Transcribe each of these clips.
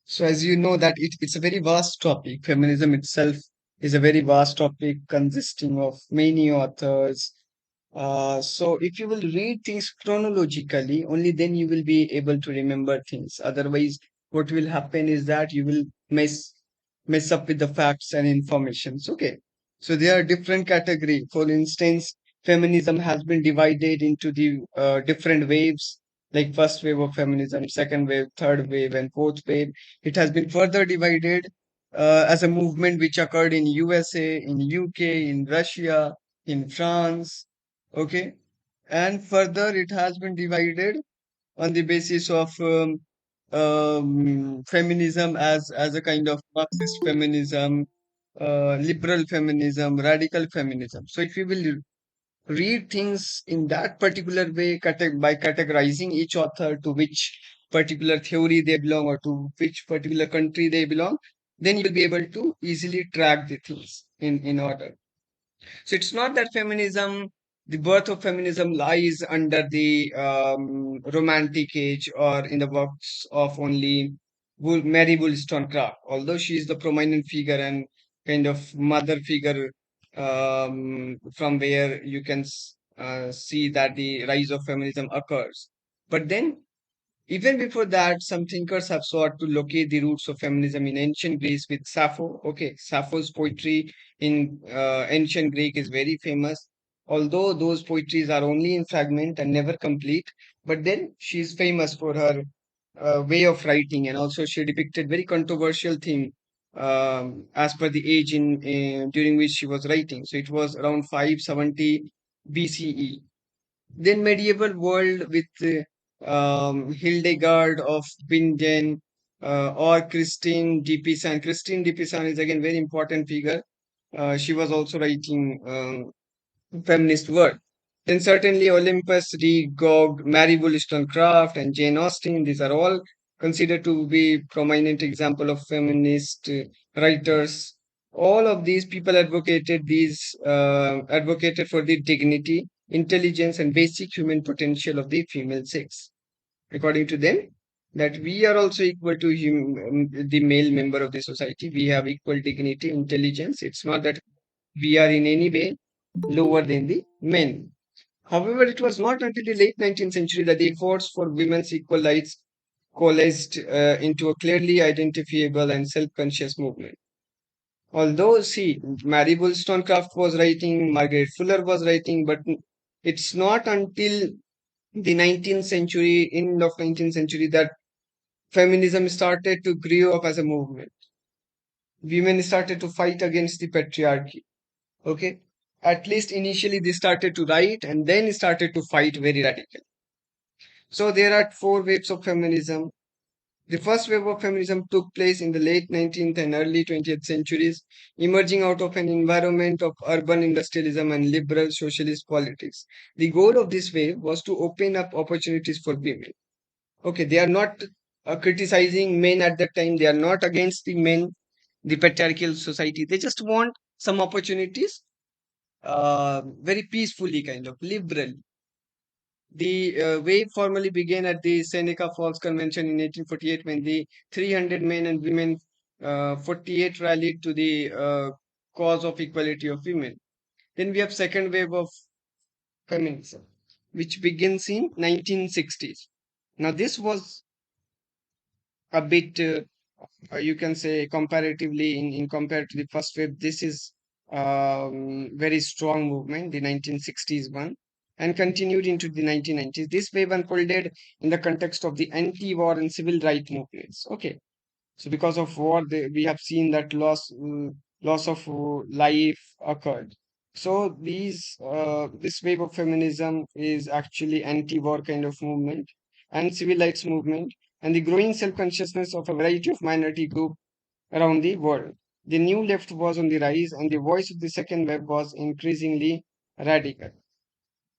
So as you know that it's a very vast topic. Feminism itself is a very vast topic consisting of many authors. So if you will read things chronologically, only then you will be able to remember things. Otherwise, what will happen is that you will mess up with the facts and informations. Okay. So there are different category. For instance, feminism has been divided into the different waves, like first wave of feminism, second wave, third wave, and fourth wave. It has been further divided as a movement which occurred in USA, in UK, in Russia, in France. Okay. And further, it has been divided on the basis of feminism as a kind of Marxist feminism, liberal feminism, radical feminism. So if you will read things in that particular way, by categorizing each author to which particular theory they belong or to which particular country they belong, then you'll be able to easily track the things in order. So it's not that the birth of feminism lies under the romantic age or in the works of only Mary Wollstonecraft, although she is the prominent figure and kind of mother figure from where you can see that the rise of feminism occurs. But then even before that, some thinkers have sought to locate the roots of feminism in ancient Greece with Sappho. Okay, Sappho's poetry in ancient Greek is very famous, although those poetries are only in fragment and never complete. But then she is famous for her way of writing, and also she depicted very controversial theme as per the age in during which she was writing. So it was around 570 BCE. Then medieval world with Hildegard of Bingen or Christine de Pizan. Christine de Pizan is again very important figure. She was also writing feminist work. Then certainly Olympus Reed, Mary Wollstonecraft, and Jane Austen. These are all considered to be prominent example of feminist writers. All of these people advocated for the dignity, intelligence, and basic human potential of the female sex. According to them, that we are also equal to the male member of the society. We have equal dignity, intelligence. It's not that we are in any way lower than the men. However, it was not until the late 19th century that the efforts for women's equal rights coalesced into a clearly identifiable and self-conscious movement. Although, see, Mary Wollstonecraft was writing, Margaret Fuller was writing, but it's not until the 19th century, end of 19th century, that feminism started to grow up as a movement. Women started to fight against the patriarchy. Okay, at least initially they started to write and then started to fight very radical. So there are four waves of feminism. The first wave of feminism took place in the late 19th and early 20th centuries, emerging out of an environment of urban industrialism and liberal socialist politics. The goal of this wave was to open up opportunities for women. Okay, they are not criticizing men at that time, they are not against the men, the patriarchal society. They just want some opportunities very peacefully, kind of liberal. The wave formally began at the Seneca Falls Convention in 1848 when the 300 men and women 48 rallied to the cause of equality of women. Then we have second wave of feminism, which begins in 1960s. Now this was a bit you can say comparatively in compared to the first wave, this is very strong movement, the 1960s one, and continued into the 1990s. This wave unfolded in the context of the anti-war and civil rights movements. Okay, so because of war, we have seen that loss of life occurred. So this wave of feminism is actually anti-war kind of movement and civil rights movement, and the growing self-consciousness of a variety of minority group around the world. The new left was on the rise, and the voice of the second wave was increasingly radical.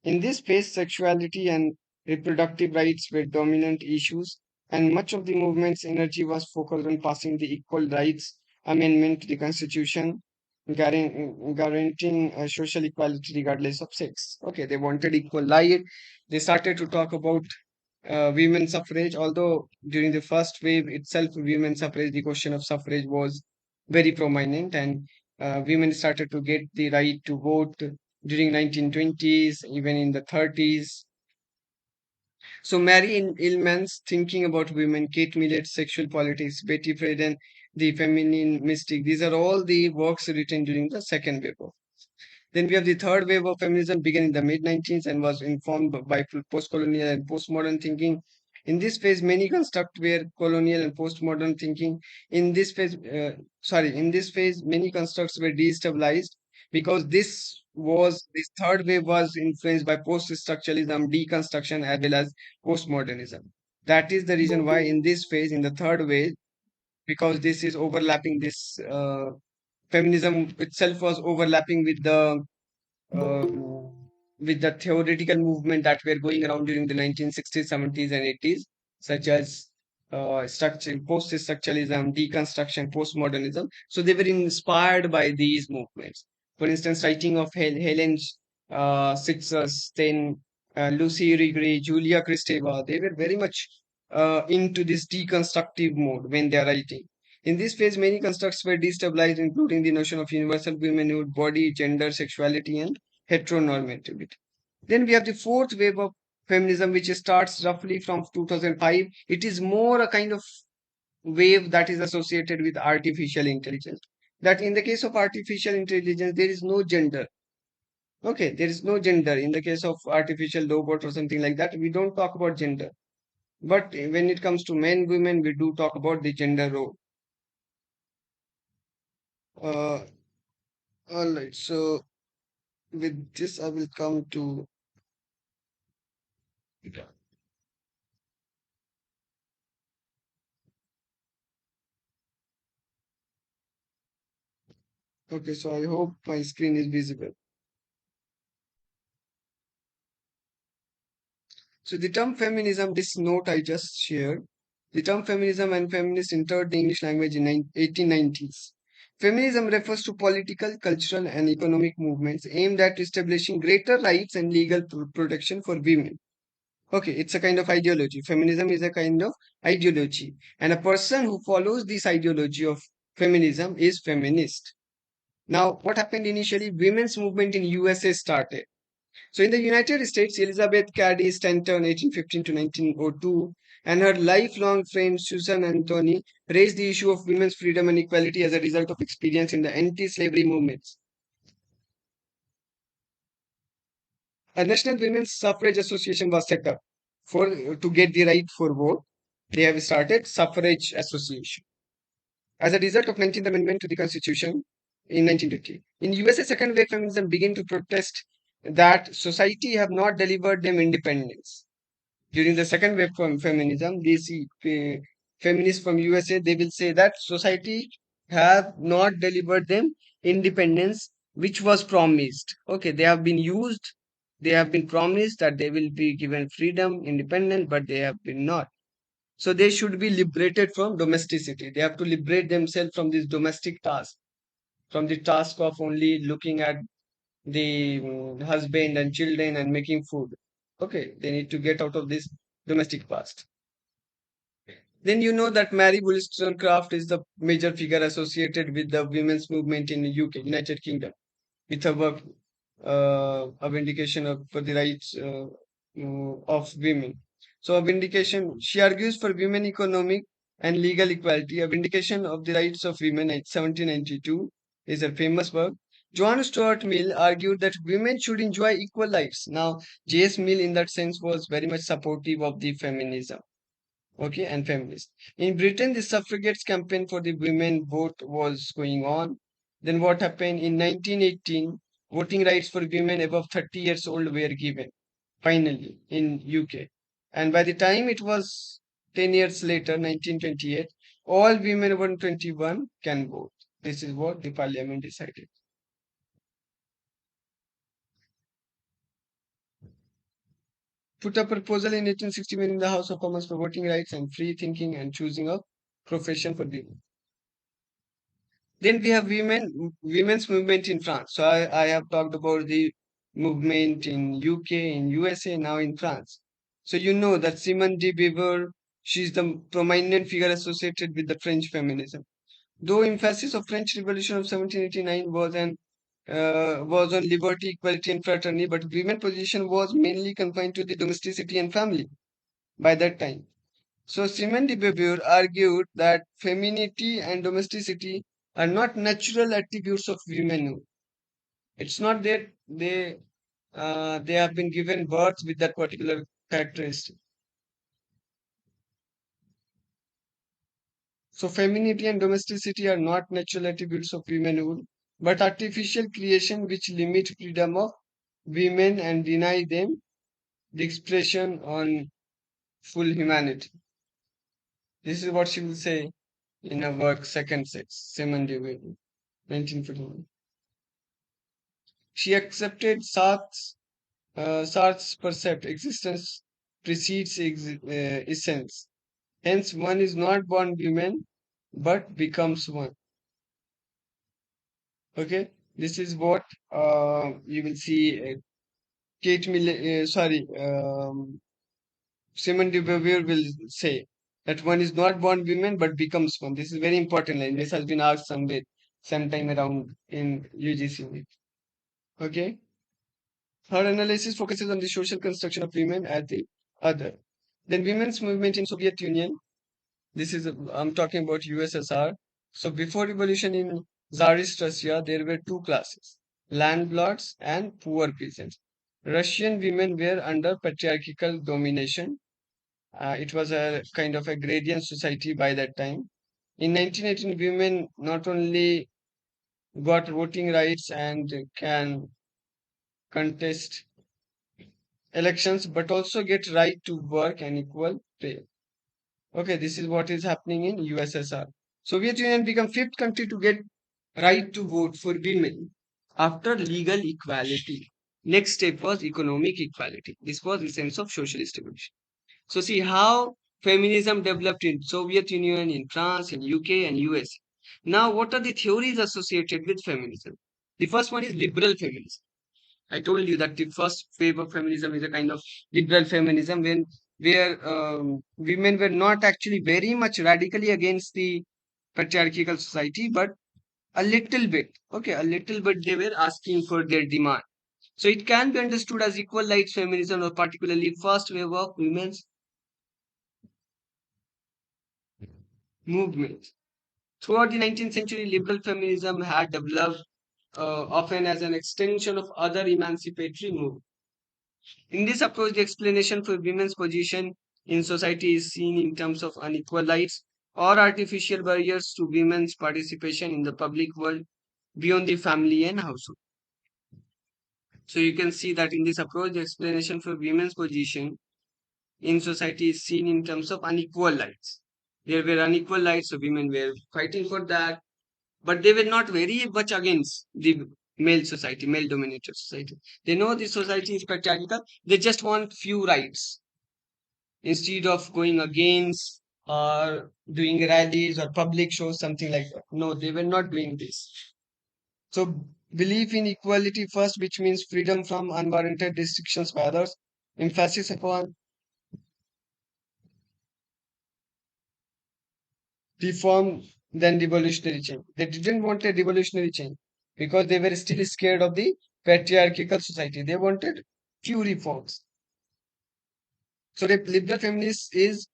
In this space, sexuality and reproductive rights were dominant issues, and much of the movement's energy was focused on passing the Equal Rights Amendment to the Constitution, guaranteeing social equality regardless of sex. Okay, they wanted equal right. They started to talk about women suffrage. Although during the first wave itself, women suffrage, the question of suffrage was very prominent, and women started to get the right to vote during 1920s, even in the 30s. So Mary Illman's Thinking About Women, Kate Millet's Sexual Politics, Betty Friedan, The Feminine Mystic. These are all the works written during the second wave. Then we have the third wave of feminism began in the mid-19s and was informed by post-colonial and postmodern thinking. In this phase, many constructs were colonial and postmodern thinking. In this phase, many constructs were destabilized because this third wave was influenced by post-structuralism, deconstruction, as well as postmodernism. That is the reason why in this phase, in the third wave, because this is overlapping, this feminism itself was overlapping uh, with the theoretical movement that were going around during the 1960s, 70s, and 80s, such as post-structuralism, deconstruction, postmodernism. So they were inspired by these movements. For instance, writing of Helen Sixers, then Lucy Gray, Julia Kristeva, they were very much into this deconstructive mode when they are writing. In this phase, many constructs were destabilized, including the notion of universal womanhood, body, gender, sexuality, and heteronormativity. Then we have the fourth wave of feminism, which starts roughly from 2005. It is more a kind of wave that is associated with artificial intelligence. That in the case of artificial intelligence, there is no gender. Okay, there is no gender. In the case of artificial robot or something like that, we don't talk about gender. But when it comes to men, women, we do talk about the gender role. Uh, all right. So with this, I will come to. Okay, so I hope my screen is visible. So the term feminism, this note I just shared, the term feminism and feminist entered the English language in 1890s. Feminism refers to political, cultural, and economic movements aimed at establishing greater rights and legal protection for women. Okay, it's a kind of ideology. Feminism is a kind of ideology. And a person who follows this ideology of feminism is feminist. Now, what happened initially? Women's movement in USA started. So in the United States, Elizabeth Cady Stanton, 1815 to 1902, and her lifelong friend Susan Anthony raised the issue of women's freedom and equality as a result of experience in the anti-slavery movements. A National Women's Suffrage Association was set up to get the right for vote. They have started Suffrage Association as a result of 19th Amendment to the Constitution in 1920. In USA, second wave feminism began to protest that society have not delivered them independence. During the second wave feminism, these feminists from USA, they will say that society have not delivered them independence, which was promised. Okay, they have been used, they have been promised that they will be given freedom, independence, but they have been not. So they should be liberated from domesticity. They have to liberate themselves from this domestic task, from the task of only looking at the husband and children and making food. Okay, they need to get out of this domestic past. Then you know that Mary Wollstonecraft is the major figure associated with the women's movement in the UK, United Kingdom, with her work, a vindication for the rights of women. So, a vindication, she argues for women economic and legal equality. A vindication of the rights of women in 1792 is a famous work. John Stuart Mill argued that women should enjoy equal rights. Now, J.S. Mill, in that sense, was very much supportive of the feminism, okay, and feminist. In Britain, the suffragettes campaign for the women vote was going on. Then what happened in 1918? Voting rights for women above 30 years old were given, finally, in UK. And by the time it was 10 years later, 1928, all women over 21 can vote. This is what the parliament decided. Put a proposal in 1861 in the House of Commons for voting rights and free thinking and choosing of profession for women. Then we have women's movement in France. So I have talked about the movement in UK, in USA, now in France. So you know that Simone de Beauvoir, she's the prominent figure associated with the French feminism. Though emphasis of French Revolution of 1789 was on liberty, equality, and fraternity, but women's position was mainly confined to the domesticity and family by that time. So Simone de Beauvoir argued that femininity and domesticity are not natural attributes of women. It's not that they have been given birth with that particular characteristic. So femininity and domesticity are not natural attributes of womanhood, but artificial creation which limit freedom of women and deny them the expression on full humanity. This is what she will say in her work Second Sex, Simone de Beauvoir, 1941. She accepted Sartre's percept existence precedes essence. Hence, one is not born woman but becomes one. Okay, this is what you will see. Simone de Beauvoir will say that one is not born woman but becomes one. This is very important line. This has been asked somewhere, sometime around in UGC. Okay, her analysis focuses on the social construction of women as the other. Then women's movement in Soviet Union. This is I'm talking about USSR. So before revolution in Tsarist Russia, there were two classes: landlords and poor peasants. Russian women were under patriarchal domination. It was a kind of agrarian society by that time. In 1918, women not only got voting rights and can contest elections, but also get right to work and equal pay. Okay, this is what is happening in USSR. Soviet Union became fifth country to get right to vote for women after legal equality. Next step was economic equality. This was the sense of socialist evolution. So see how feminism developed in Soviet Union, in France, in UK, and US. Now, what are the theories associated with feminism? The first one is liberal feminism. I told you that the first wave of feminism is a kind of liberal feminism when where women were not actually very much radically against the patriarchal society, but a little bit. Okay, a little bit they were asking for their demand. So it can be understood as equal rights feminism or particularly first wave of women's movement. Throughout the 19th century, liberal feminism had developed often as an extension of other emancipatory movements. In this approach, the explanation for women's position in society is seen in terms of unequal rights or artificial barriers to women's participation in the public world beyond the family and household. So you can see that in this approach, the explanation for women's position in society is seen in terms of unequal rights. There were unequal rights, so women were fighting for that, but they were not very much against the male society, male dominated society. They know the society is patriarchal, they just want few rights instead of going against or doing rallies or public shows, something like that. No, they were not doing this. So, belief in equality first, which means freedom from unwarranted restrictions by others, emphasis upon reform, then revolutionary change. They didn't want a revolutionary change because they were still scared of the patriarchal society. They wanted few reforms. So the liberal feminist is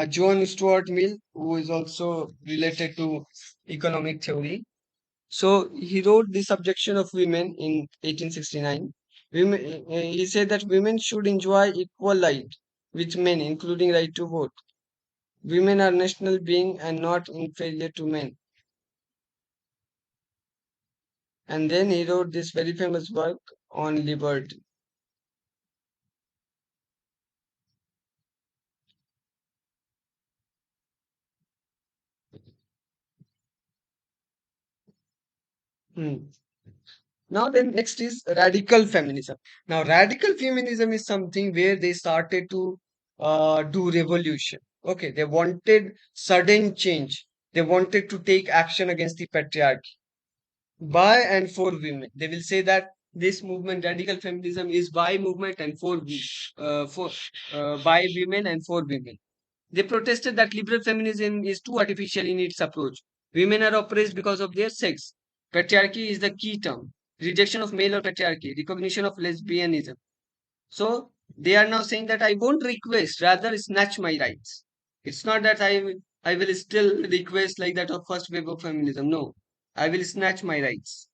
John Stuart Mill, who is also related to economic theory. So he wrote The Subjection of Women in 1869. He said that women should enjoy equal right with men, including right to vote. Women are national beings and not inferior to men. And then he wrote this very famous work on liberty. Hmm. Now then next is radical feminism. Now radical feminism is something where they started to do revolution. Okay, they wanted sudden change. They wanted to take action against the patriarchy by and for women. They will say that this movement, radical feminism, is by movement and for by women and for women. They protested that liberal feminism is too artificial in its approach. Women are oppressed because of their sex. Patriarchy is the key term. Rejection of male or patriarchy, recognition of lesbianism. So they are now saying that I won't request, rather snatch my rights. It's not that I will still request like that of first wave of feminism. No, I will snatch my rights.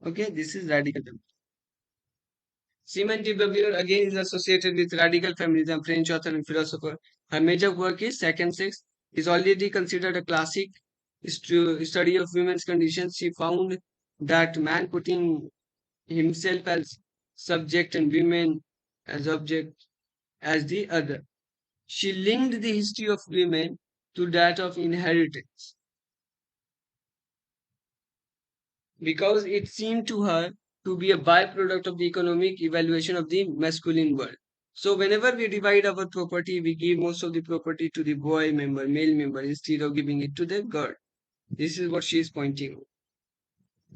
Okay, this is radical. Simone de Beauvoir again is associated with radical feminism, French author and philosopher. Her major work is Second Sex, is already considered a classic study of women's conditions. She found that man putting himself as subject and women as object as the other. She linked the history of women to that of inheritance because it seemed to her to be a byproduct of the economic evaluation of the masculine world. So whenever we divide our property, we give most of the property to the boy member, male member, instead of giving it to the girl. This is what she is pointing out.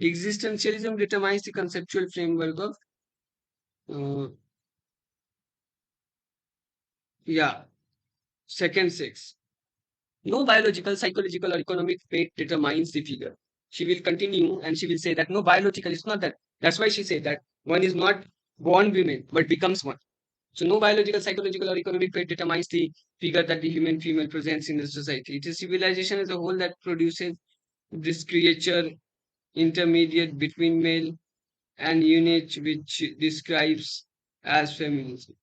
Existentialism determines the conceptual framework of uh, yeah, second sex. No biological, psychological, or economic fate determines the figure. She will continue and she will say that no biological, it's not that. That's why she said that one is not born women but becomes one. So no biological, psychological, or economic fate determines the figure that the human female presents in the society. It is civilization as a whole that produces this creature intermediate between male and unit, which describes as feminism.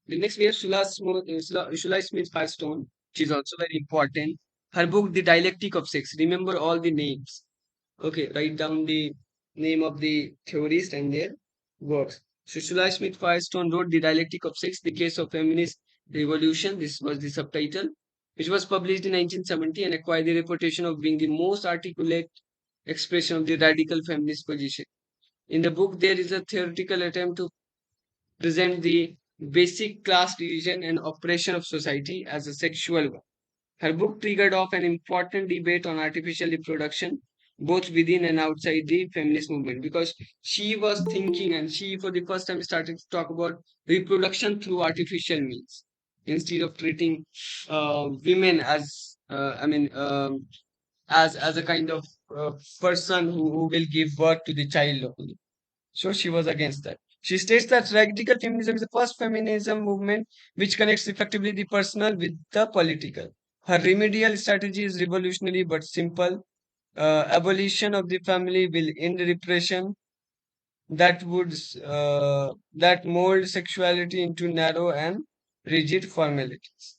The next we have Shula Smith Firestone, which is also very important. Her book, The Dialectic of Sex. Remember all the names. Okay, write down the name of the theorists and their works. So Shula Smith Firestone wrote The Dialectic of Sex, The Case of Feminist Revolution. This was the subtitle, which was published in 1970 and acquired the reputation of being the most articulate expression of the radical feminist position. In the book, there is a theoretical attempt to present the basic class division and oppression of society as a sexual one. Her book triggered off an important debate on artificial reproduction, both within and outside the feminist movement, because she was thinking and she, for the first time, started to talk about reproduction through artificial means instead of treating women as, as a kind of person who will give birth to the child only. So she was against that. She states that radical feminism is the first feminism movement which connects effectively the personal with the political. Her remedial strategy is revolutionary but simple. Abolition of the family will end repression that would that mold sexuality into narrow and rigid formalities.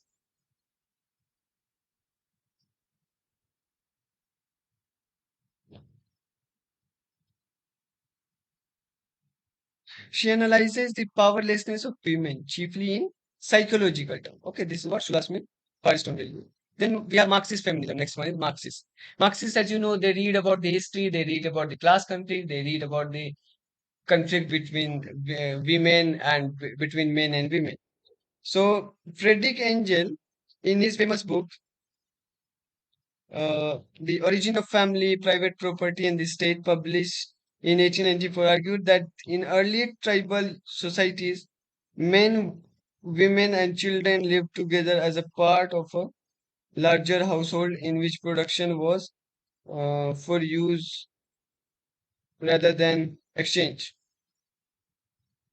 She analyzes the powerlessness of women, chiefly in psychological terms. Okay, this is what Sula Smith Firestone will do. Then we have Marxist feminism. Next one is Marxist. Marxists, as you know, they read about the history, they read about the class conflict, they read about the conflict between women and between men and women. So Friedrich Engel, in his famous book, The Origin of Family, Private Property, and the State, published in 1894, argued that in early tribal societies, men, women, and children lived together as a part of a larger household in which production was for use rather than exchange.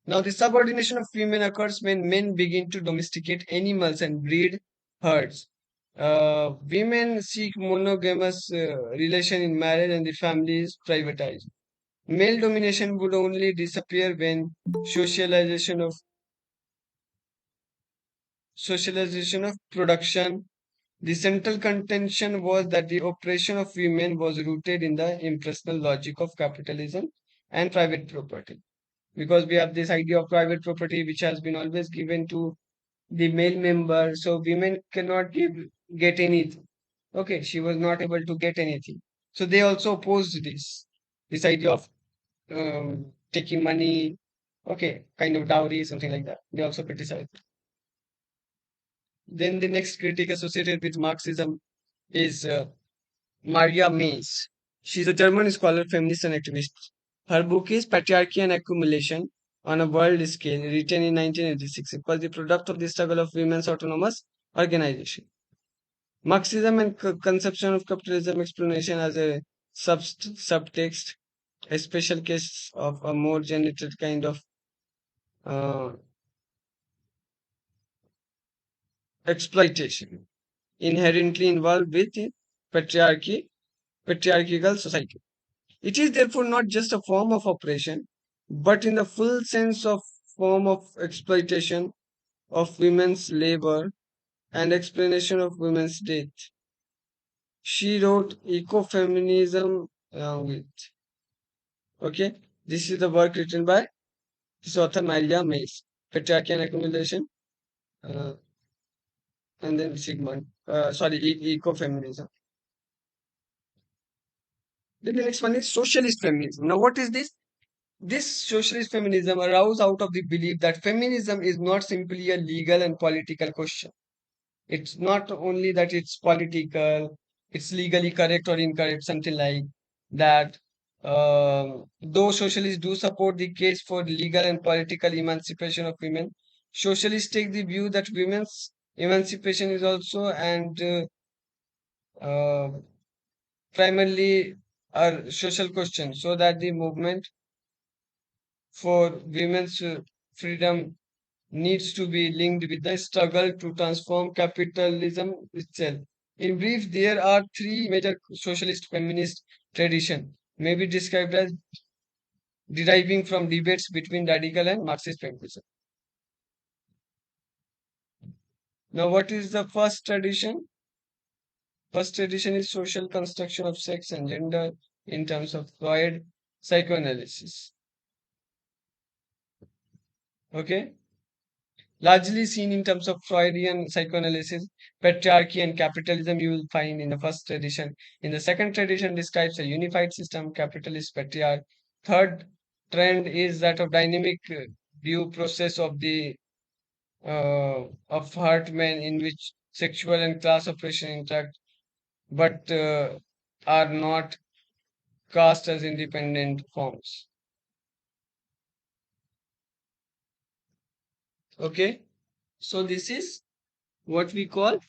Now, the subordination of women occurs when men begin to domesticate animals and breed herds. Women seek monogamous relation in marriage and the family is privatized. Male domination would only disappear when socialization of socialization of production. The central contention was that the oppression of women was rooted in the impersonal logic of capitalism and private property. Because we have this idea of private property which has been always given to the male member, so women cannot get anything. Okay, she was not able to get anything. So they also opposed this idea of taking money. Okay, kind of dowry, something like that. They also criticize. Then the next critic associated with Marxism is Maria Mays. She's a German scholar, feminist, and activist. Her book is Patriarchy and Accumulation on a World Scale, written in 1986. It was the product of the struggle of women's autonomous organization. Marxism and conception of capitalism explanation as a subtext, a special case of a more generated kind of uh, exploitation inherently involved with the patriarchy, patriarchal society. It is therefore not just a form of oppression, but in the full sense of form of exploitation of women's labor and explanation of women's death. She wrote Ecofeminism with. Okay, this is the work written by this author Maria Mays. Patriarchy and accumulation, uh, and then Sigmund. Sorry, ecofeminism. Then the next one is socialist feminism. Now, what is this? This socialist feminism arose out of the belief that feminism is not simply a legal and political question. It's not only that it's political, it's legally correct or incorrect, something like that. Though socialists do support the case for legal and political emancipation of women, socialists take the view that women's emancipation is also and uh, primarily a social question, so that the movement for women's freedom needs to be linked with the struggle to transform capitalism itself. In brief, there are three major socialist feminist traditions, maybe described as deriving from debates between radical and Marxist feminism. Now, what is the first tradition? First tradition is social construction of sex and gender in terms of Freud psychoanalysis. Okay, largely seen in terms of Freudian psychoanalysis, patriarchy and capitalism you will find in the first tradition. In the second tradition describes a unified system, capitalist patriarch. Third trend is that of dynamic due process of the of Hartman in which sexual and class oppression interact but are not cast as independent forms. Okay, so this is what we call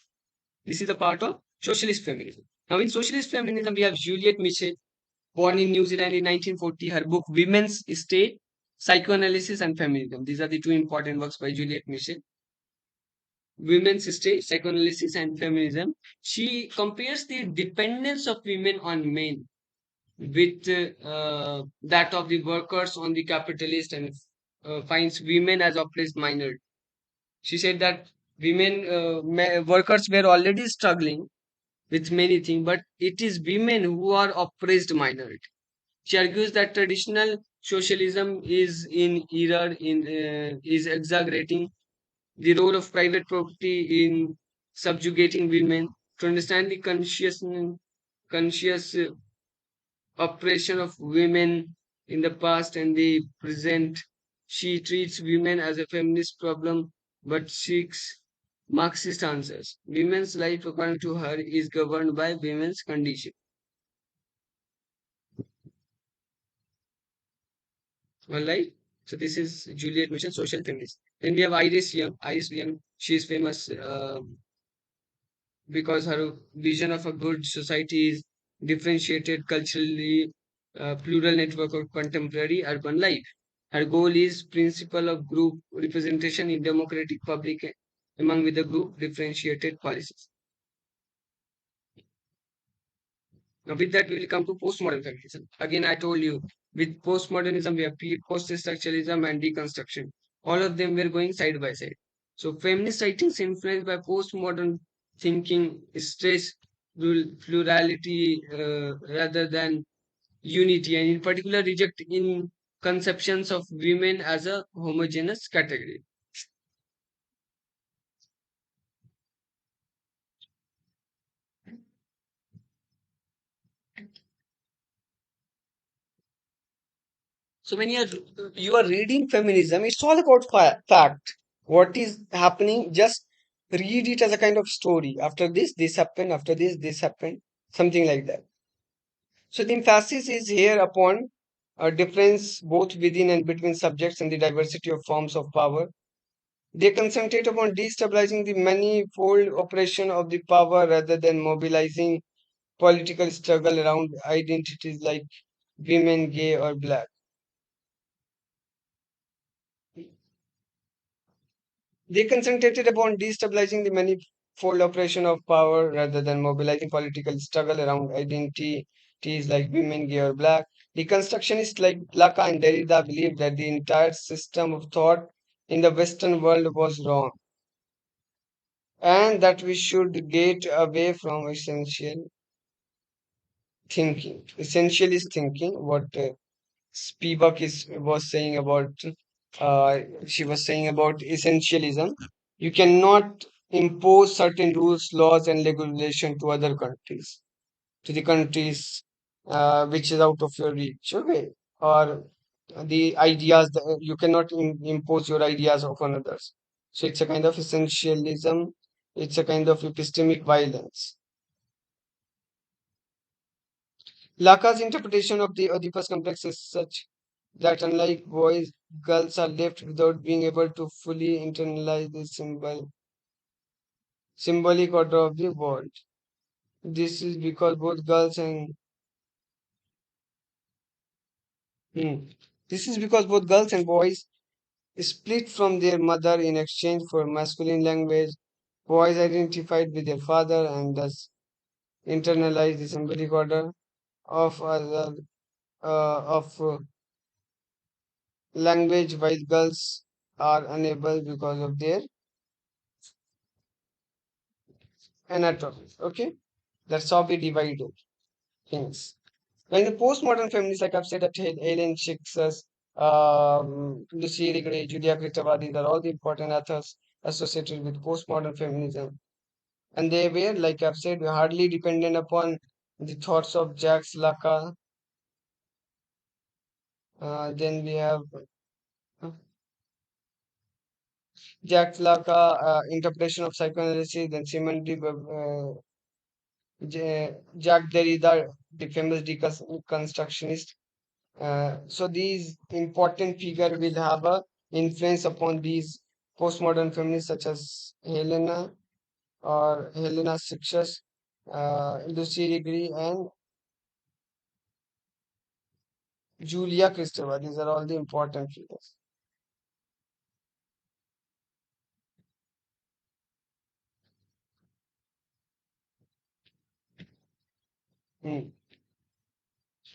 this is a part of socialist feminism. Now, in socialist feminism, we have Juliet Michel, born in New Zealand in 1940. Her book, Women's State, Psychoanalysis and Feminism. These are the two important works by Juliet Michel. Women's State, Psychoanalysis and Feminism. She compares the dependence of women on men with that of the workers on the capitalist and finds women as oppressed minor. She said that workers were already struggling with many things, but it is women who are oppressed minority. She argues that traditional socialism is in error in is exaggerating the role of private property in subjugating women. To understand the conscious oppression of women in the past and the present, she treats women as a feminist problem but seeks Marxist answers. Women's life, according to her, is governed by women's condition. All right. So this is Juliet Mission, social feminist. Then we have Iris Young. Iris Young, she is famous because her vision of a good society is differentiated culturally plural network of contemporary urban life. Her goal is principle of group representation in democratic public among with the group differentiated policies. Now, with that, we will come to postmodern feminism. Again, I told you, with postmodernism, we have post-structuralism and deconstruction. All of them were going side by side. So, feminist writings influenced by postmodern thinking stress plurality rather than unity, and in particular, reject in conceptions of women as a homogeneous category. So when you are reading feminism, it's all about fact. What is happening? Just read it as a kind of story. After this happened. After this happened. Something like that. So the emphasis is here upon a difference both within and between subjects and the diversity of forms of power. They concentrate upon destabilizing the manifold oppression of the power rather than mobilizing political struggle around identities like women, gay, or black. They concentrated upon destabilizing the manifold operation of power rather than mobilizing political struggle around identities like women, gay, or black. Deconstructionists like Lacan and Derrida believed that the entire system of thought in the Western world was wrong and that we should get away from essential thinking. Essential is thinking, what Spivak was saying about, uh, she was saying about essentialism. You cannot impose certain rules, laws, and regulation to other countries, to the countries which is out of your reach, okay? Or the ideas that you cannot impose your ideas upon others. So it's a kind of essentialism. It's a kind of epistemic violence. Lacan's interpretation of the Oedipus complex is such that unlike boys, girls are left without being able to fully internalize the symbolic order of the world. This is because both girls and hmm, this is because both girls and boys split from their mother in exchange for masculine language. Boys identified with their father and thus internalize the symbolic order of other of language, while girls are unable because of their anatomy. Okay, that's how we divide things. When the postmodern feminists, like I've said, that Helen Schickers, Lucy Gray, Julia Kristeva, are all the important authors associated with postmodern feminism. And they were, like I've said, hardly dependent upon the thoughts of Jacques Lacan. Then we have uh, Jacques Lacan interpretation of psychoanalysis, then Simone de Jacques Derrida, the famous deconstructionist. So these important figure will have a influence upon these postmodern feminists such as Helena Sixers, Lucy Rigri, and Julia Kristeva. These are all the important figures. Hmm.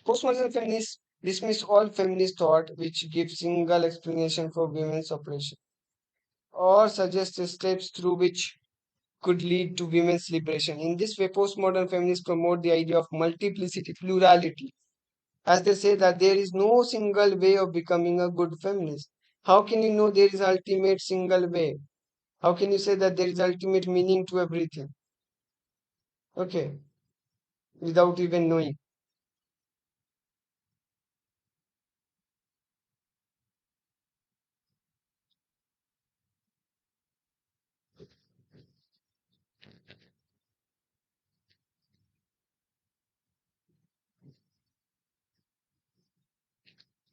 Postmodern feminists dismiss all feminist thought which gives single explanation for women's oppression or suggest steps through which could lead to women's liberation. In this way, postmodern feminists promote the idea of multiplicity, plurality, as they say that there is no single way of becoming a good feminist. How can you know there is ultimate single way? How can you say that there is ultimate meaning to everything? Okay, without even knowing.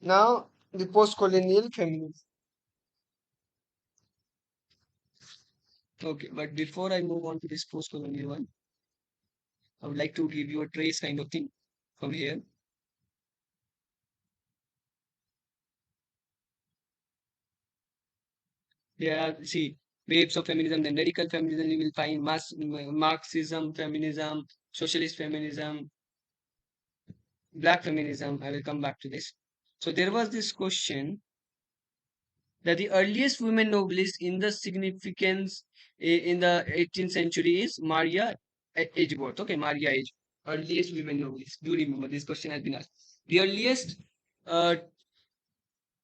Now, the post-colonial feminism. Okay, but before I move on to this post-colonial one, I would like to give you a trace kind of thing from here. There are, see, waves of feminism, then radical feminism, you will find Marxism, feminism, socialist feminism, black feminism. I will come back to this. So there was this question that the earliest women novelist in the significance in the 18th century is Maria Edgeworth. Okay, Maria Edgeworth. Earliest women novelist. Do remember this question has been asked. The earliest uh,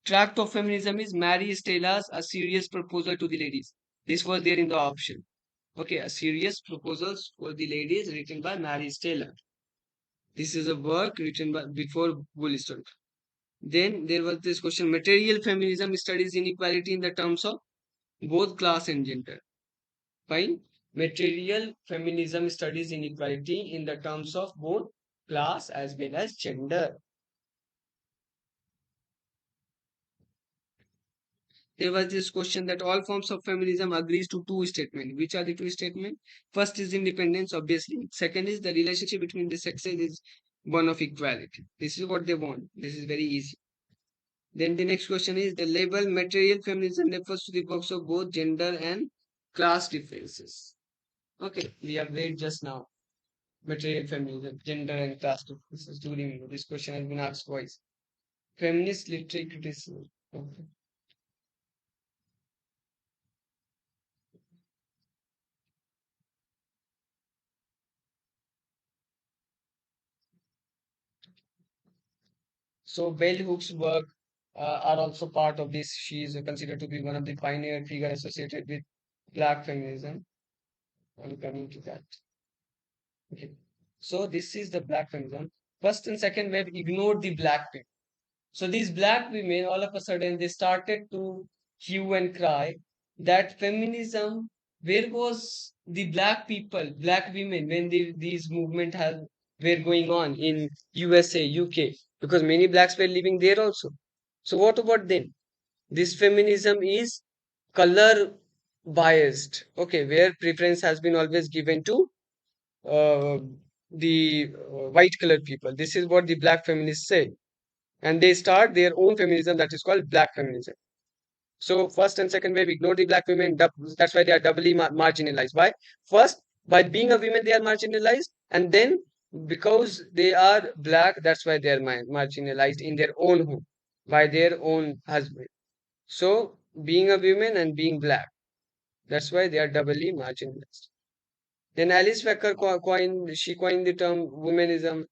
tract of feminism is Mary Stella's A Serious Proposal to the Ladies. This was there in the option. Okay, A Serious Proposals for the Ladies written by Mary Stella. This is a work written by before Wollstonecraft. Then there was this question: material feminism studies inequality in the terms of both class and gender. Fine. Material feminism studies inequality in the terms of both class as well as gender. There was this question that all forms of feminism agrees to two statements. Which are the two statements? First is independence, obviously. Second is the relationship between the sexes is one of equality. This is what they want. This is very easy. Then the next question is the label material feminism refers to the box of both gender and class differences. Okay, we have read just now material feminism, gender and class differences. Do remember this question has been asked twice. Feminist literary criticism. Okay. So bell hooks work are also part of this. She is considered to be one of the pioneer figure associated with black feminism. I'm coming to that. Okay. So this is the black feminism. First and second wave ignored the black people. So these black women, all of a sudden, they started to hue and cry that feminism. Where was the black people, black women, when these movement have were going on in USA, UK? Because many blacks were living there also. So what about them? This feminism is color biased. Okay, where preference has been always given to uh, the white colored people. This is what the black feminists say, and they start their own feminism that is called black feminism. So first and second wave ignore the black women. That's why they are doubly marginalized. Why? First, by being a woman, they are marginalized, and then because they are black, that's why they are marginalized in their own home by their own husband. So being a woman and being black, that's why they are doubly marginalized. Then Alice Wecker coined the term womanism,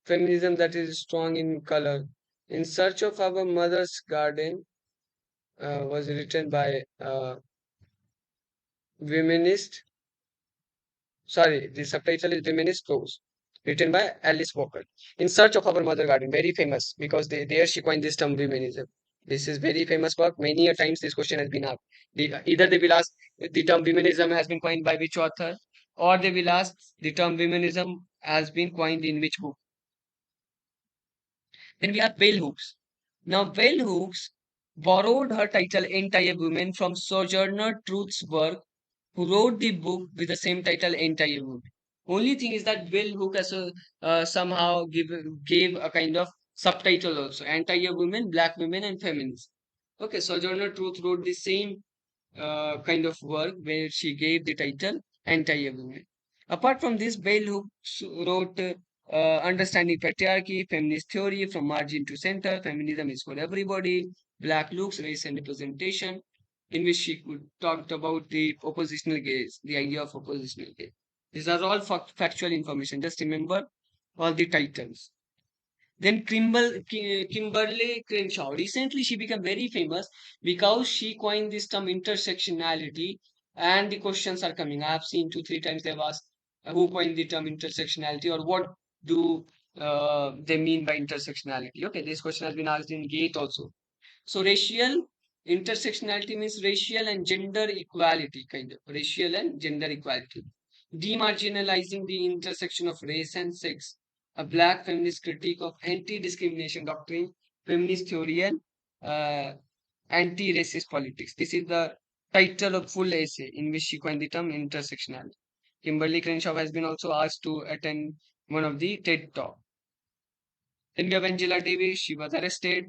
feminism that is strong in color. In Search of Our Mother's Garden was written by womanist, sorry, the subtitle is Womanist Prose, written by Alice Walker. In Search of Our Mother Garden, very famous because there she coined this term feminism. This is very famous work. Many a times this question has been asked. Either they will ask the term feminism has been coined by which author, or they will ask the term feminism has been coined in which book. Then we have bell hooks. Now, bell hooks borrowed her title Entire Women from Sojourner Truth's work, who wrote the book with the same title Entire Women. Only thing is that bell hook has somehow gave a kind of subtitle also: Entire Women, Black Women, and Feminists. Okay, Sojourner Truth wrote the same kind of work where she gave the title Entire Women. Apart from this, Bell Hooks wrote Understanding Patriarchy, Feminist Theory from Margin to Center, Feminism is for Everybody, Black Looks, Race and Representation, in which she could talked about the oppositional gaze, the idea of oppositional gaze. These are all factual information. Just remember all the titles. Then Kimberly Crenshaw. Recently, she became very famous because she coined this term intersectionality, and the questions are coming. I have seen two, three times they've asked who coined the term intersectionality or what do they mean by intersectionality. Okay, this question has been asked in GATE also. So racial intersectionality means racial and gender equality, kind of racial and gender equality. Demarginalizing the intersection of race and sex. A black feminist critique of anti-discrimination doctrine, feminist theory, and uh, anti-racist politics. This is the title of full essay in which she coined the term intersectionality. Kimberly Crenshaw has been also asked to attend one of the TED Talk. Then we have Angela Davis. She was arrested.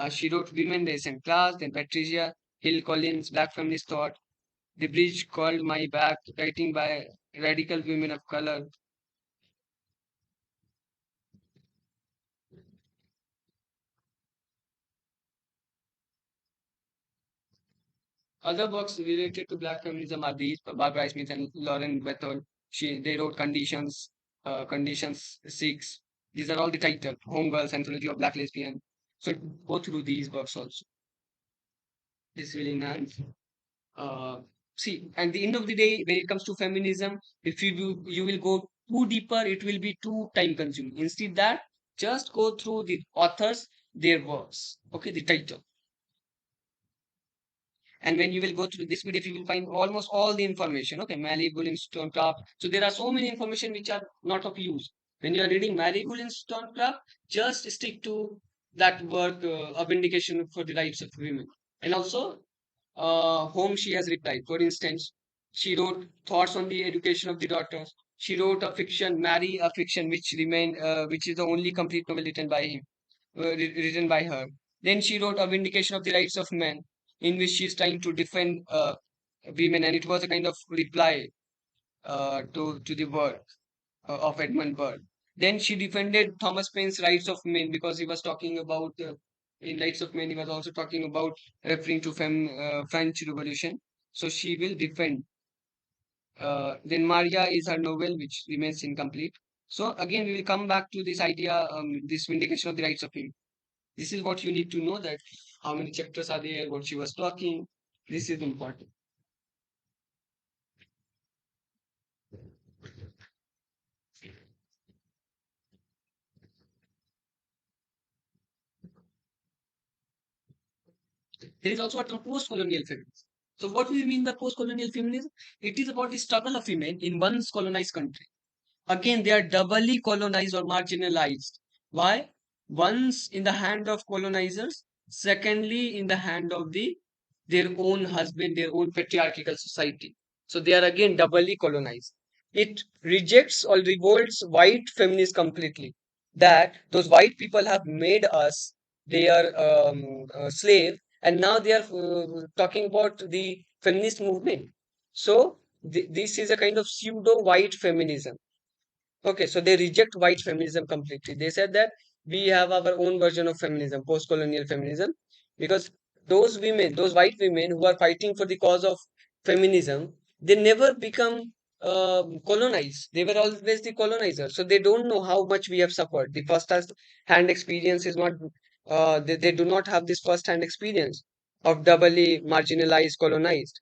She wrote Women, Race and Class. Then Patricia Hill Collins, Black Feminist Thought. The Bridge Called My Back, writing by radical women of color. Other works related to Black feminism are these: Barbara Smith and Lauren Bethel. They wrote Conditions 6. These are all the title. Homegirls, Anthology of Black Lesbian. So go through these works also. This is really nice. uh, See, at the end of the day, when it comes to feminism, if you will go too deeper, it will be too time consuming. Instead, that just go through the authors, their works. Okay, the title. And when you will go through this PDF, you will find almost all the information. Okay, malleable in stonecraft. So there are so many information which are not of use. When you are reading malleable in stonecraft, just stick to that work, a vindication for the rights of women. And also, whom she has replied. For instance, she wrote thoughts on the education of the daughters. She wrote a fiction, Marry, a fiction which is the only complete novel written by him, written by her. Then she wrote a vindication of the rights of men, in which she is trying to defend women, and it was a kind of reply to the work of Edmund Burke. Then she defended Thomas Paine's rights of men because he was talking about in rights of men. He was also talking about referring to French Revolution. So she will defend. Then Maria is her novel, which remains incomplete. So again, we will come back to this idea, this vindication of the rights of men. This is what you need to know, that how many chapters are there, what she was talking. This is important. There is also a term post-colonial feminism. So what do you mean by post-colonial feminism? It is about the struggle of women in one's colonized country. Again, they are doubly colonized or marginalized. Why? Once in the hand of colonizers, secondly in the hand of their own husband, their own patriarchal society. So they are again doubly colonized. It rejects or revolts white feminists completely. That those white people have made us their slave, and now they are talking about the feminist movement. So this is a kind of pseudo white feminism. Okay, so they reject white feminism completely. They said that we have our own version of feminism, post-colonial feminism, because those women, those white women who are fighting for the cause of feminism, they never become colonized. They were always the colonizer. So they don't know how much we have suffered. The first-hand experience is not, they do not have this first-hand experience of doubly marginalized, colonized.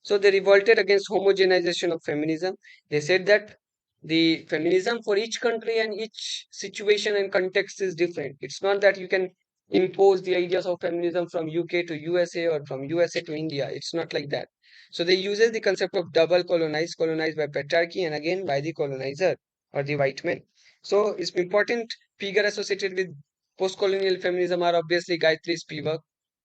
So they revolted against homogenization of feminism. They said that the feminism for each country and each situation and context is different. It's not that you can impose the ideas of feminism from UK to USA or from USA to India. It's not like that. So they uses the concept of double colonized, colonized by patriarchy and again by the colonizer or the white men. So it's important figure associated with post-colonial feminism are obviously Gayatri Spivak.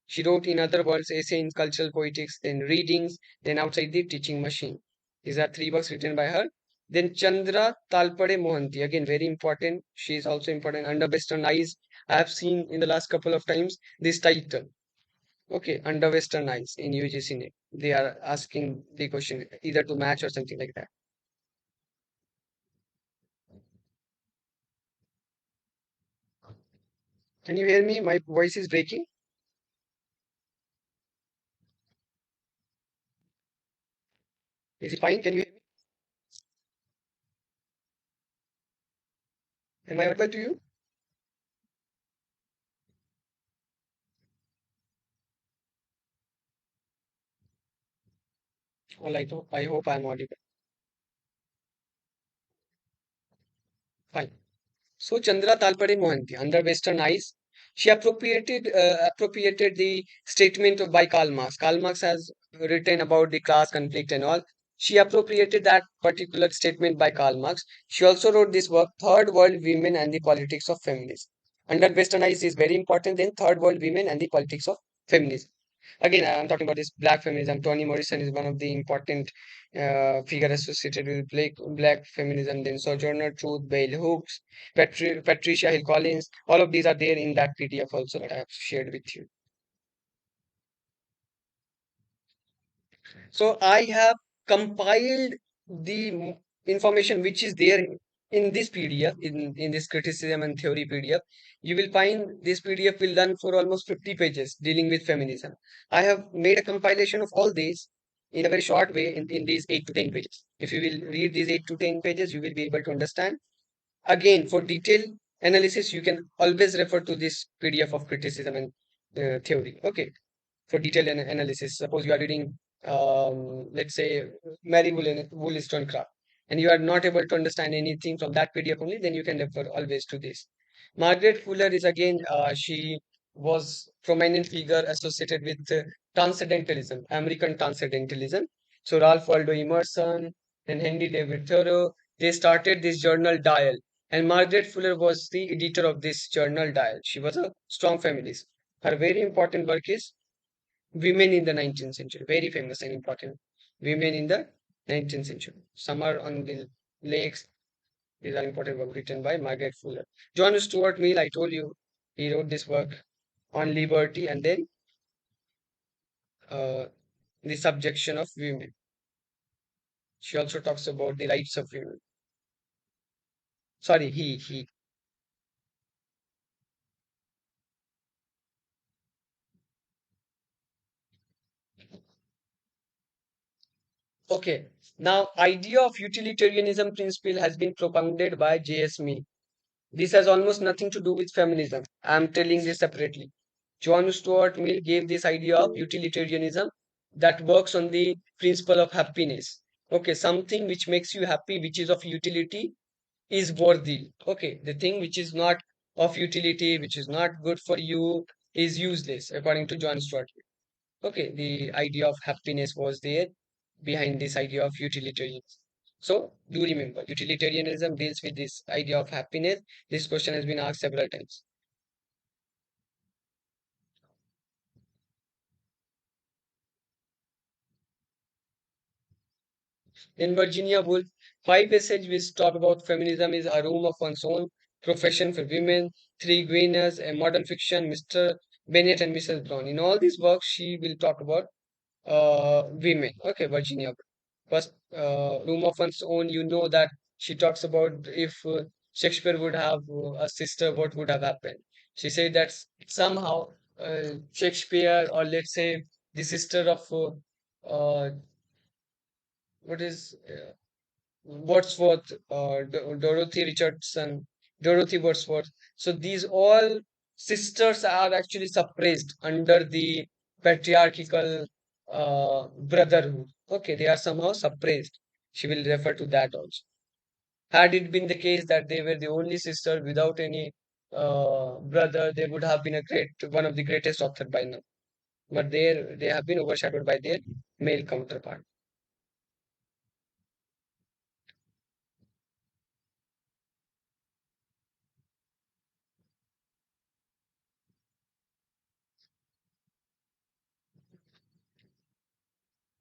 She wrote, in other words, essay in cultural poetics, then readings, then outside the teaching machine. These are three books written by her. Then Chandra Talpade Mohanty, again very important. She is also important. Under Western Eyes, I have seen in the last couple of times this title. Okay, Under Western Eyes in UGC NET. They are asking the question either to match or something like that. Can you hear me? My voice is breaking. Is it fine? Can you hear me? Am I audible to you? Well, I hope I'm audible. Fine. So Chandra Talpade Mohanty, under Western eyes, she appropriated the statement by Karl Marx. Karl Marx has written about the class conflict and all. She appropriated that particular statement by Karl Marx. She also wrote this work, Third World Women and the Politics of Feminism. Under Western eyes is very important. Then Third World Women and the Politics of Feminism. Again, I'm talking about this black feminism. Toni Morrison is one of the important figure associated with black feminism. Then Sojourner Truth, Bell Hooks, Patricia Hill Collins. All of these are there in that PDF also that I have shared with you. So I have compiled the information which is there in this PDF, in this criticism and theory PDF. You will find this PDF will run for almost 50 pages dealing with feminism. I have made a compilation of all these in a very short way in these 8 to 10 pages. If you will read these 8 to 10 pages, you will be able to understand. Again, for detailed analysis, you can always refer to this PDF of criticism and theory. Okay, for detailed analysis. Suppose you are reading, let's say, Mary Wollstonecraft, and you are not able to understand anything from that PDF only, then you can refer always to this. Margaret Fuller is again, she was prominent figure associated with transcendentalism, American transcendentalism. So Ralph Waldo Emerson and Henry David Thoreau, they started this journal Dial. And Margaret Fuller was the editor of this journal Dial. She was a strong feminist. Her very important work is Women in the 19th Century. Very famous and important. Women in the 19th Century. Summer on the Lakes, these are important work written by Margaret Fuller. John Stuart Mill, I told you, he wrote this work on liberty and then uh, the subjection of women. She also talks about the rights of women. Sorry, he. Okay. Now, idea of utilitarianism principle has been propounded by J.S. Mill. This has almost nothing to do with feminism. I am telling this separately. John Stuart Mill gave this idea of utilitarianism that works on the principle of happiness. Okay, something which makes you happy, which is of utility, is worthy. Okay, the thing which is not of utility, which is not good for you, is useless, according to John Stuart Mill. Okay, the idea of happiness was there behind this idea of utilitarianism. So, do remember, utilitarianism deals with this idea of happiness. This question has been asked several times. In Virginia Woolf, five essays which talk about feminism is A Room of One's Own, Profession for Women, Three Guineas, a Modern Fiction, Mr. Bennett and Mrs. Brown. In all these works, she will talk about women. Okay, Virginia Woolf. First, Room of One's Own, you know that she talks about if Shakespeare would have a sister, what would have happened. She said that somehow Shakespeare, or let's say the sister of what is Wordsworth, Dorothy Richardson, Dorothy Wordsworth. So these all sisters are actually suppressed under the patriarchal brotherhood. Okay, they are somehow suppressed. She will refer to that also. Had it been the case that they were the only sister without any brother, they would have been a great one of the greatest author by now. But they have been overshadowed by their male counterpart.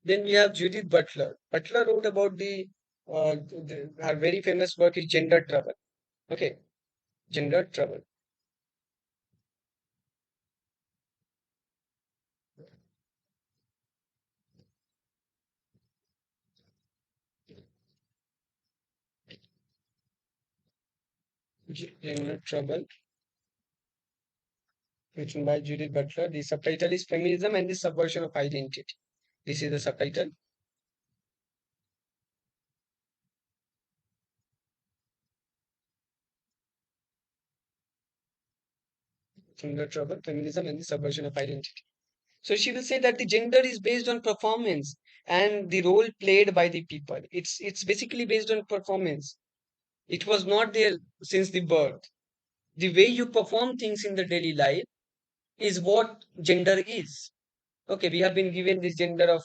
Then we have Judith Butler. Butler wrote about her very famous work is Gender Trouble. Okay, Gender Trouble. Gender Trouble, written by Judith Butler. The subtitle is Feminism and the Subversion of Identity. This is the subtitle. Gender Trouble, Feminism and the Subversion of Identity. So she will say that the gender is based on performance and the role played by the people. It's basically based on performance. It was not there since the birth. The way you perform things in the daily life is what gender is. Okay, we have been given this gender of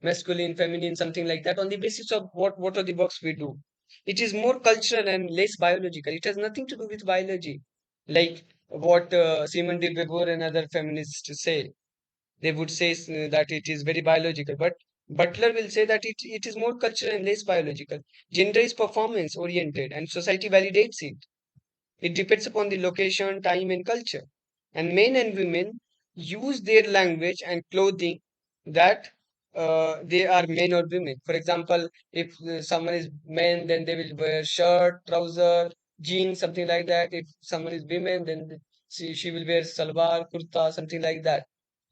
masculine, feminine, something like that on the basis of what are the works we do. It is more cultural and less biological. It has nothing to do with biology, like what Simone de Beauvoir and other feminists say. They would say that it is very biological, but Butler will say that it is more cultural and less biological. Gender is performance oriented, and society validates it. It depends upon the location, time, and culture. And men and women use their language and clothing that they are men or women. For example, if someone is men, then they will wear shirt, trouser, jeans, something like that. If someone is women, then she will wear salwar, kurta, something like that.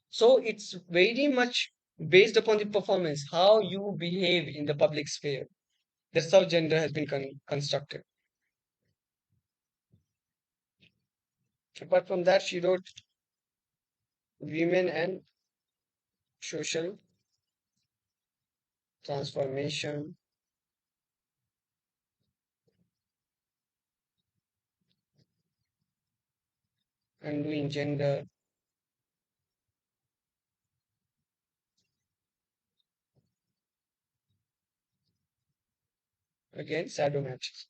So it's very much based upon the performance, how you behave in the public sphere. That's how gender has been constructed. Apart from that, she wrote Women and Social Transformation. undoing gender, again, sadomasochism.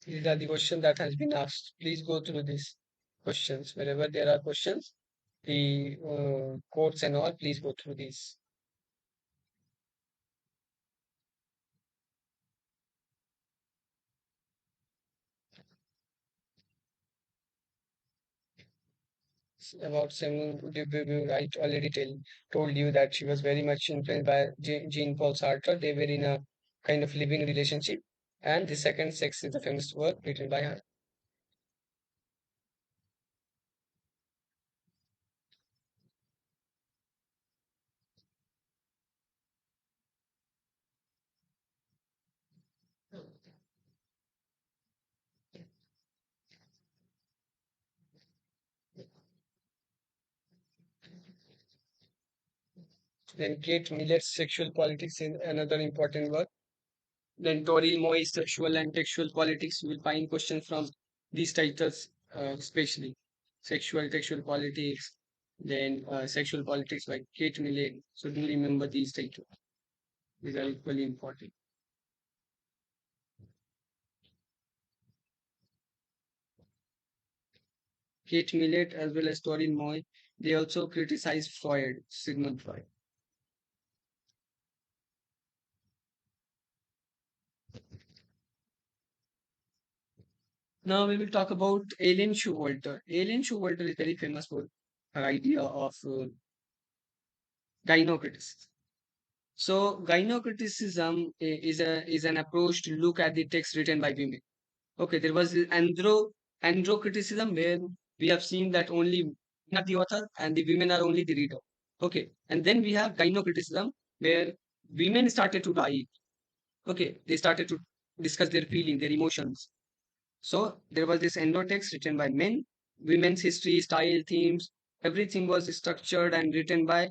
These are the questions that has been asked. Please go through these questions. Wherever there are questions, the quotes and all, please go through these. About Simone de Beauvoir, I already told you that she was very much influenced by Jean-Paul Sartre. They were in a kind of living relationship. And the second sex is the feminist work written by her. Then Kate Millet's Sexual Politics is another important work. Then Tori Moy's Sexual and Textual Politics. You will find questions from these titles, especially Textual Politics, then Sexual Politics by Kate Millet. So do remember these titles. These are equally important. Kate Millet as well as Tori Moy, they also criticize Freud, Sigmund Freud. Now we will talk about Alien Showalter. Alien Showalter is very famous for her idea of gynocriticism. So gynocriticism is an approach to look at the text written by women. Okay, there was androcriticism where we have seen that only men are the author and the women are only the reader. Okay, and then we have gynocriticism where women started to write. Okay, they started to discuss their feeling, their emotions. So there was this endotext written by men, women's history, style, themes, everything was structured and written by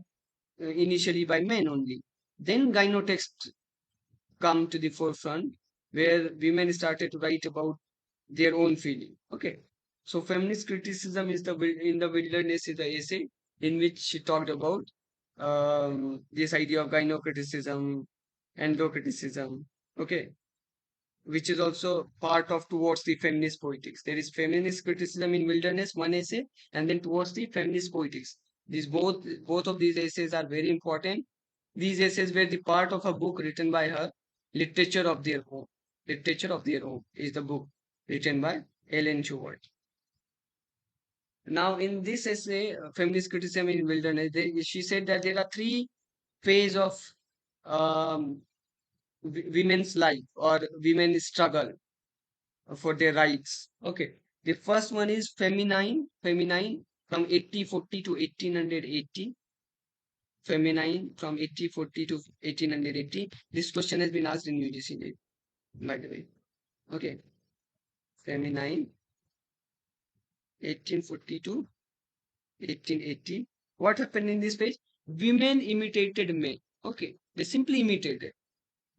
initially by men only. Then gynotext come to the forefront where women started to write about their own feeling. Okay. So feminist criticism is in the wilderness is the essay in which she talked about this idea of gynocriticism, endocriticism. Okay, which is also part of towards the feminist poetics. There is feminist criticism in wilderness, one essay, and then towards the feminist poetics. These both of these essays are very important. These essays were the part of a book written by her, Literature of Their Own. Literature of Their Own is the book written by Ellen Schubert. Now, in this essay, Feminist Criticism in Wilderness, she said that there are three phases of um, women's life or women's struggle for their rights. Okay. The first one is feminine from 1840 to 1880. Feminine from 1840 to 1880. This question has been asked in UGC, by the way. Okay. Feminine 1840 to 1880. What happened in this page? Women imitated men. Okay. They simply imitated.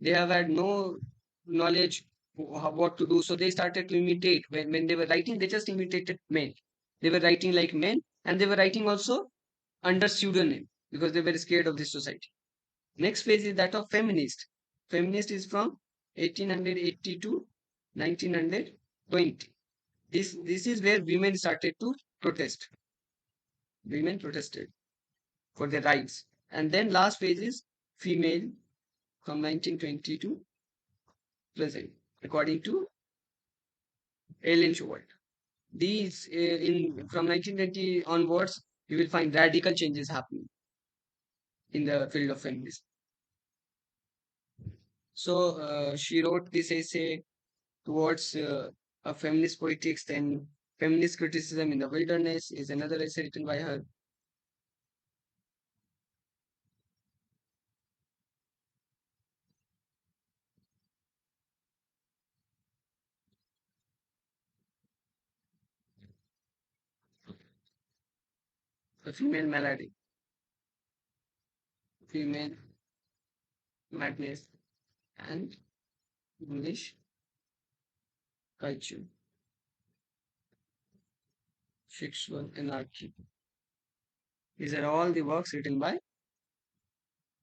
They have had no knowledge what to do. So they started to imitate. When they were writing, they just imitated men. They were writing like men and they were writing also under pseudonym because they were scared of this society. Next phase is that of feminist. Feminist is from 1880 to 1920. This is where women started to protest. Women protested for their rights. And then last phase is female from 1920 to present, according to Ellen Schubert. These in from 1920 onwards, you will find radical changes happening in the field of feminism. So she wrote this essay towards a feminist politics. Then feminist criticism in the wilderness is another essay written by her. the female malady, female madness, and English culture, sexual anarchy. These are all the works written by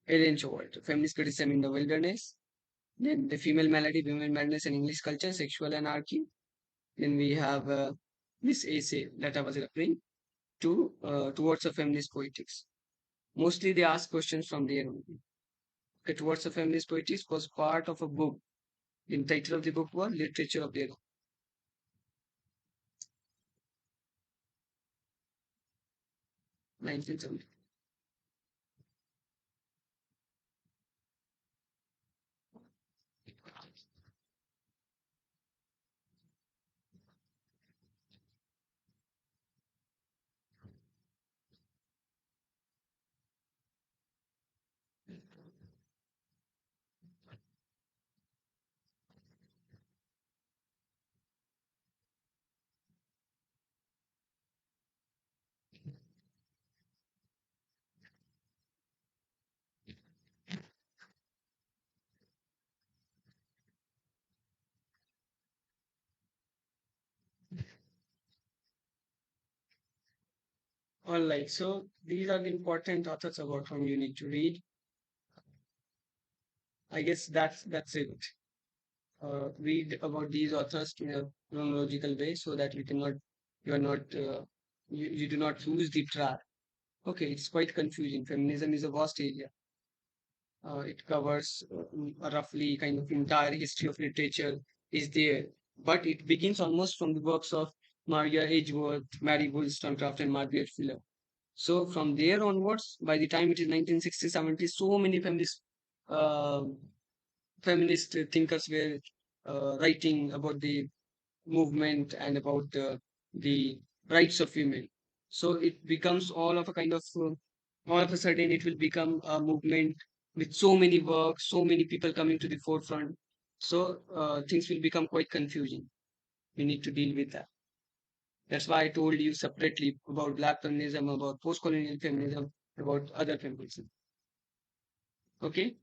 Ellen Choward. Feminist criticism in the wilderness, then the female malady, female madness, and English culture, sexual anarchy. Then we have this essay that I was referring to towards a feminist poetics. Mostly they ask questions from there only. Okay, towards a feminist poetics was part of a book. The title of the book was Literature of the 1970. All right, so these are the important authors about whom you need to read. I guess that's it. Read about these authors in a chronological way so that you are not you do not lose the track. Okay, it's quite confusing. Feminism is a vast area. It covers roughly kind of entire history of literature is there, but it begins almost from the works of Maria Edgeworth, Mary Wollstonecraft, and Margaret Fuller. So from there onwards, by the time it is 1960s, 70s, so many uh, feminist thinkers were writing about the movement and about the rights of women. So it becomes all of a sudden, it will become a movement with so many works, so many people coming to the forefront. So things will become quite confusing. We need to deal with that. That's why I told you separately about black feminism, about post-colonial feminism, about other feminism. Okay.